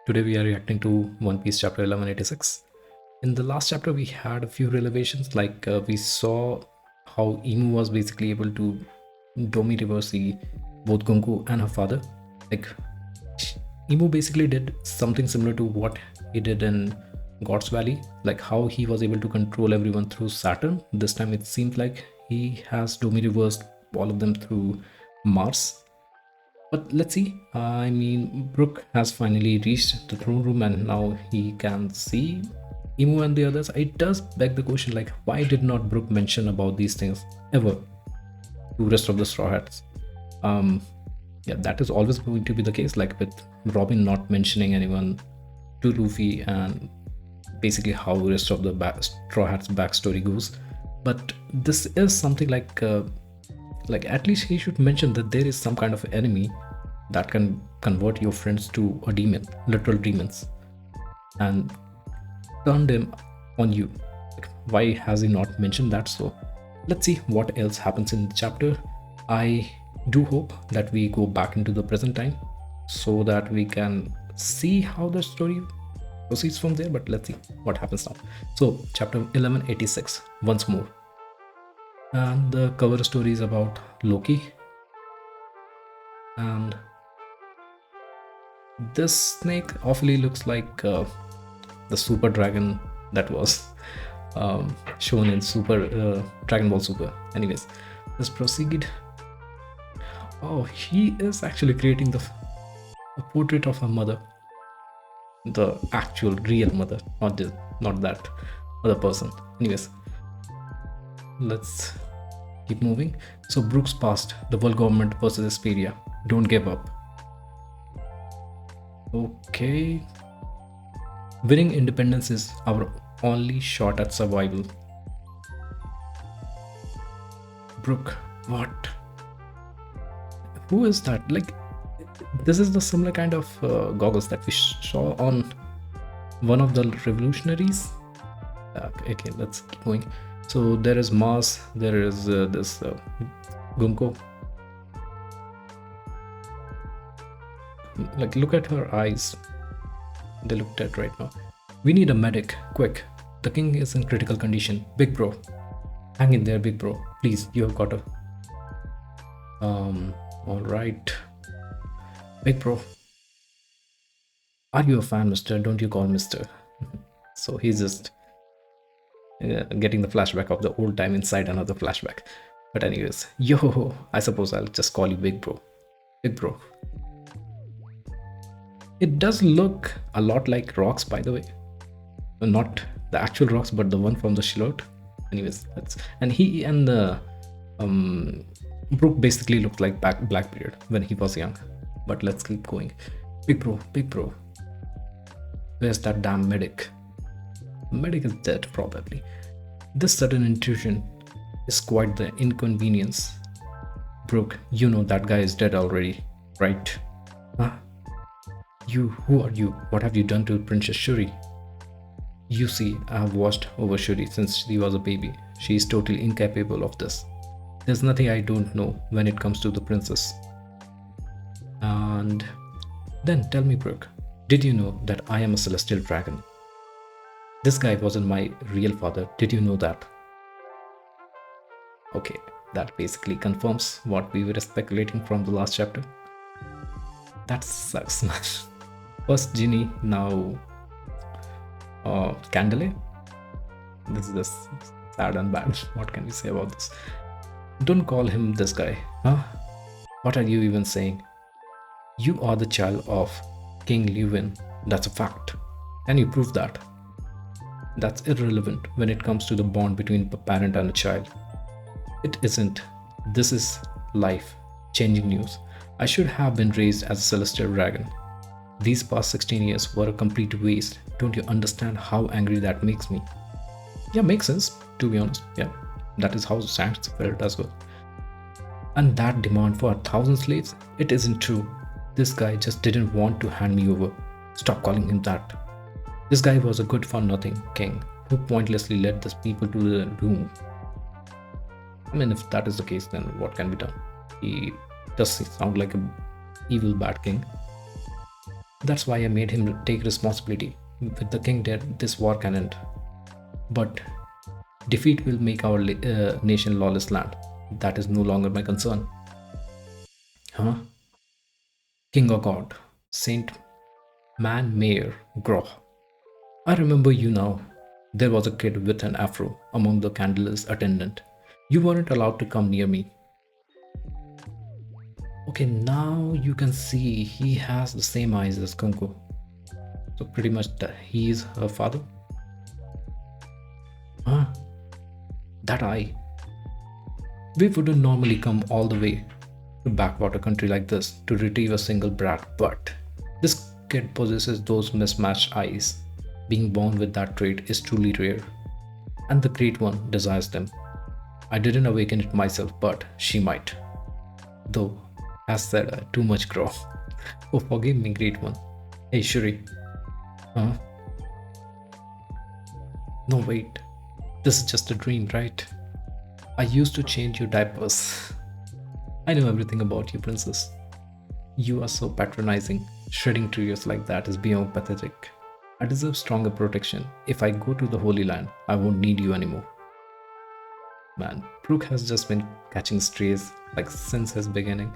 Today we are reacting to One Piece chapter 1186. In the last chapter, we had a few revelations, like we saw how Imu was basically able to Domi reverse both Gonku and her father. Like, Imu basically did something similar to what he did in God's Valley, like how he was able to control everyone through Saturn. This time it seems like he has Domi reversed all of them through Mars. But let's see. I mean, Brooke has finally reached the throne room and now he can see Imu and the others. It does beg the question, like, why did not Brooke mention about these things ever to rest of the Straw Hats? Um, yeah, that is always going to be the case, like with Robin not mentioning anyone to Luffy and basically how the rest of the Straw Hats backstory goes. But this is something like at least he should mention that there is some kind of enemy that can convert your friends to a demon, literal demons, and turn them on you. Like, why has he not mentioned that? So let's see what else happens in the chapter. I do hope that we go back into the present time so that we can see how the story proceeds from there, but let's see what happens now. So chapter 1186 once more, and the cover story is about Loki, and this snake awfully looks like the super dragon that was shown in Super Dragon Ball Super. Anyways, let's proceed. Oh, he is actually creating a portrait of her mother, the actual real mother, not that other person. Anyways, let's keep moving. So Brooks passed the world government versus Asperia. Don't give up. Okay. Winning independence is our only shot at survival. Brooke, what? Who is that? Like, this is the similar kind of goggles that we saw on one of the revolutionaries. Okay, let's keep going. So there is Mars, there is this Gunko. Like, look at her eyes. They look dead right now. We need a medic, quick. The king is in critical condition. Big bro. Hang in there, big bro. Please, you have got to. Alright. Big bro. Are you a fan, mister? Don't you call mister? So he's just getting the flashback of the old time inside another flashback. But anyways, yo, I suppose I'll just call you big bro. Big bro. It does look a lot like rocks, by the way. Not the actual rocks, but the one from the Shilot. Anyways, and he and the Brooke basically looked like Blackbeard when he was young. But let's keep going. Big bro. Where's that damn medic? Medic is dead, probably. This sudden intrusion is quite the inconvenience. Brooke, you know that guy is dead already, right? Huh? Who are you? What have you done to Princess Shuri? You see, I have watched over Shuri since she was a baby. She is totally incapable of this. There's nothing I don't know when it comes to the princess. And then tell me, Brooke, did you know that I am a celestial dragon? This guy wasn't my real father. Did you know that? Okay, that basically confirms what we were speculating from the last chapter. That sucks. First Ginny, now Candele. This is just sad and bad. What can we say about this? Don't call him this guy, huh? What are you even saying? You are the child of King Lewin. That's a fact. Can you prove that? That's irrelevant when it comes to the bond between a parent and a child. It isn't. This is life changing news. I should have been raised as a celestial dragon. These past 16 years were a complete waste. Don't you understand how angry that makes me? Yeah, makes sense, to be honest. Yeah, that is how Shanks felt as well. And that demand for 1,000 slaves, it isn't true. This guy just didn't want to hand me over. Stop calling him that. This guy was a good for nothing king who pointlessly led these people to the doom. I mean, if that is the case, then what can be done? He does sound like an evil bad king. That's why I made him take responsibility. With the king dead, this war can end. But defeat will make our nation lawless land. That is no longer my concern. Huh? King or God? Saint Man Mayor Groh. I remember you now. There was a kid with an afro among the candle's attendant. You weren't allowed to come near me. Okay, now you can see he has the same eyes as Kunku. So pretty much he is her father. Huh? That eye. We wouldn't normally come all the way to backwater country like this to retrieve a single brat, but this kid possesses those mismatched eyes. Being born with that trait is truly rare, and the Great One desires them. I didn't awaken it myself, but she might. Though, as said, too much grow. Oh, forgive me, Great One. Hey, Shuri. Huh? No, wait. This is just a dream, right? I used to change your diapers. I know everything about you, princess. You are so patronizing. Shredding trios like that is beyond pathetic. I deserve stronger protection. If I go to the Holy Land, I won't need you anymore. Man, Brooke has just been catching strays like since his beginning.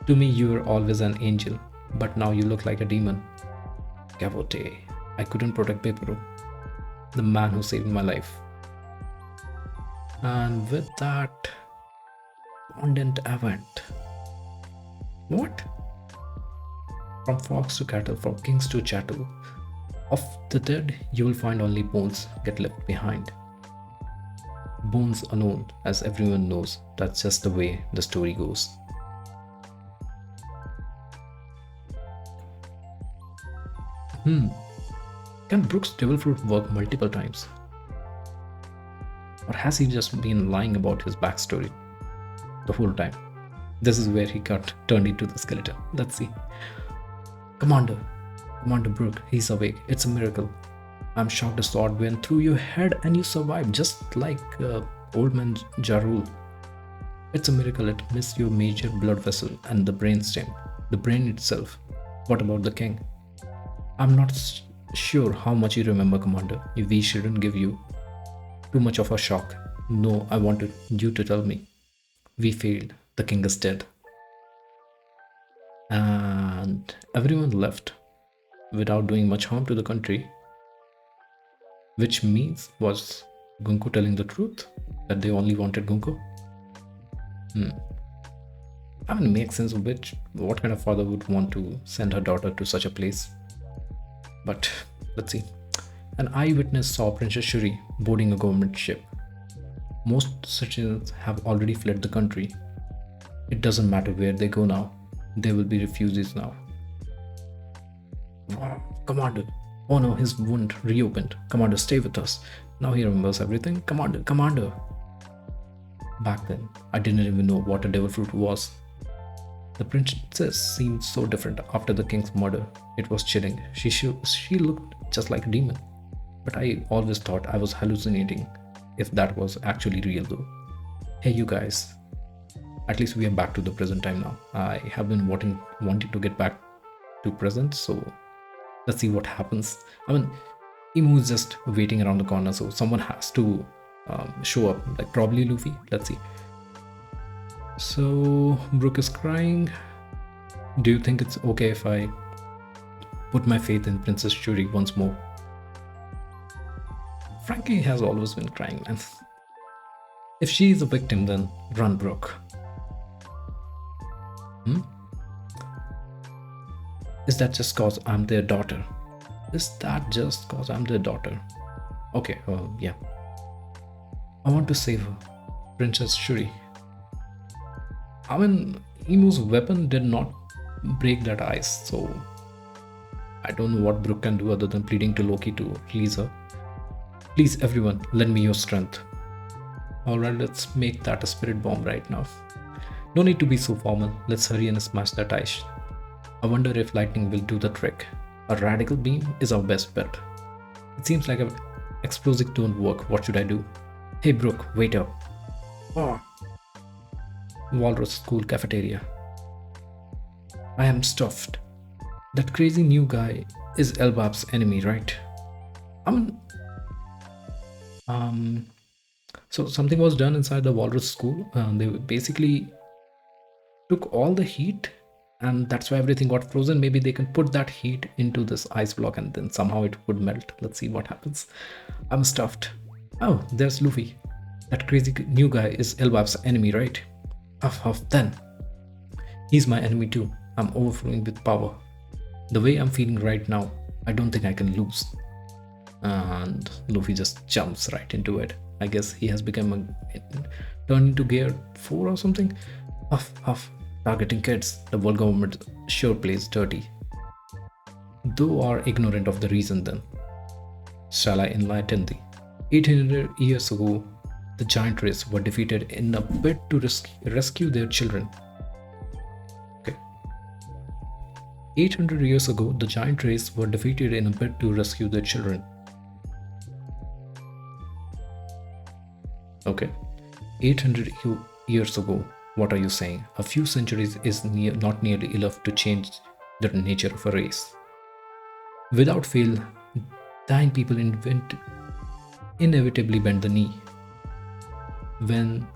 To me, you were always an angel, but now you look like a demon. Gavote, I couldn't protect Pepero, the man who saved my life. And with that, fondant event. What? From fox to cattle, from kings to chattel. Of the dead, you will find only bones get left behind. Bones alone, as everyone knows, that's just the way the story goes. Can Brooke's devil fruit work multiple times? Or has he just been lying about his backstory the whole time? This is where he got turned into the skeleton. Let's see. Commander Brooke, he's awake. It's a miracle. I'm shocked a sword went through your head and you survived, just like old man Jarul. It's a miracle it missed your major blood vessel and the brainstem. The brain itself. What about the king? I'm not sure how much you remember, Commander. We shouldn't give you too much of a shock. No, I wanted you to tell me. We failed. The king is dead. And everyone left without doing much harm to the country. Which means, was Gunko telling the truth? That they only wanted Gunko? I mean, it makes sense of what kind of father would want to send her daughter to such a place? But let's see. An eyewitness saw Princess Shuri boarding a government ship. Most citizens have already fled the country. It doesn't matter where they go now. They will be refugees now. Commander. Oh no, his wound reopened. Commander, stay with us. Now he remembers everything. Commander. Back then, I didn't even know what a devil fruit was. The princess seemed so different after the king's murder. It was chilling. She looked just like a demon. But I always thought I was hallucinating, if that was actually real though. Hey you guys. At least we are back to the present time now. I have been wanting to get back to present, so let's see what happens. I mean, Imu is just waiting around the corner, so someone has to show up, like probably Luffy. Let's see. So Brooke is crying. Do you think it's okay if I put my faith in Princess Shuri once more? Frankie has always been crying, man. If she is a victim, then run, Brooke. Is that just cause I'm their daughter? Okay, yeah. I want to save her. Princess Shuri. I mean, Imu's weapon did not break that ice, so I don't know what Brooke can do other than pleading to Loki to release her. Please, everyone, lend me your strength. Alright, let's make that a spirit bomb right now. No need to be so formal. Let's hurry and smash that ice. I wonder if lightning will do the trick. A radical beam is our best bet. It seems like explosive don't work. What should I do? Hey Brooke, wait up. Oh. Walrus School cafeteria. I am stuffed. That crazy new guy is Elbap's enemy, right? I mean, so something was done inside the Walrus school. They basically took all the heat, and that's why everything got frozen. Maybe they can put that heat into this ice block and then somehow it would melt. Let's see what happens. I'm stuffed. Oh, there's Luffy. That crazy new guy is Elbap's enemy, right? Huff huff then. He's my enemy too. I'm overflowing with power. The way I'm feeling right now, I don't think I can lose. And Luffy just jumps right into it. I guess he has become turned into gear 4 or something. Huff huff, targeting kids. The world government sure plays dirty. Thou are ignorant of the reason then. Shall I enlighten thee? 800 years ago, the giant race were defeated in a bid to rescue their children. 800 years ago, the giant race were defeated in a bid to rescue their children. Okay. 800 years ago, what are you saying? A few centuries is not nearly enough to change the nature of a race. Without fail, thine people inevitably bend the knee. When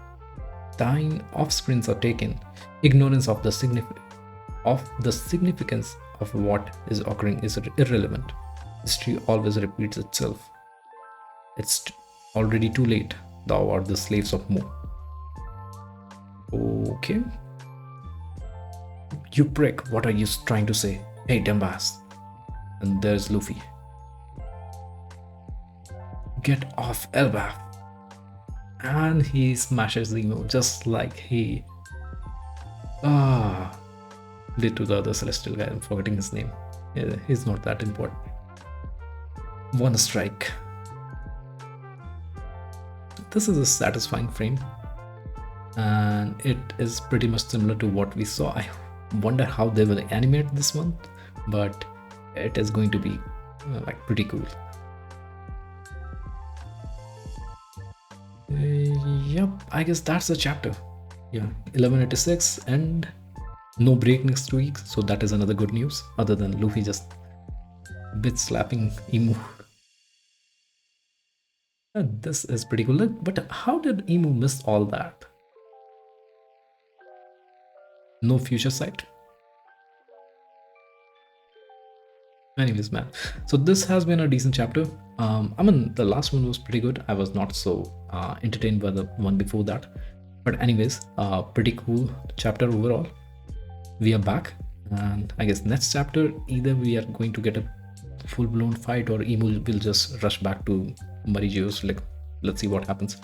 thine offsprings are taken, ignorance of the significance of what is occurring is irrelevant. History always repeats itself. It's already too late. Thou art the slaves of Mu. Okay. You prick, what are you trying to say? Hey, dumbass. And there's Luffy. Get off, Elbaf. And he smashes the emo just like he did to the other celestial guy. I'm forgetting his name. Yeah, he's not that important. One strike. This is a satisfying frame, and it is pretty much similar to what we saw. I wonder how they will animate this one, but it is going to be like pretty cool. Yep, I guess that's the chapter. Yeah, 1186, and no break next week, so that is another good news, other than Luffy just bit slapping Emu. This is pretty cool. But how did Emu miss all that? No future sight? Anyways, man, so this has been a decent chapter. I mean, the last one was pretty good. I was not so entertained by the one before that, but anyways, pretty cool chapter overall. We are back, and I guess next chapter either we are going to get a full-blown fight or Emu will just rush back to Marijo's. Like, let's see what happens.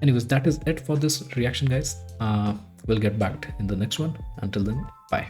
Anyways, that is it for this reaction, guys. We'll get back in the next one. Until then, bye.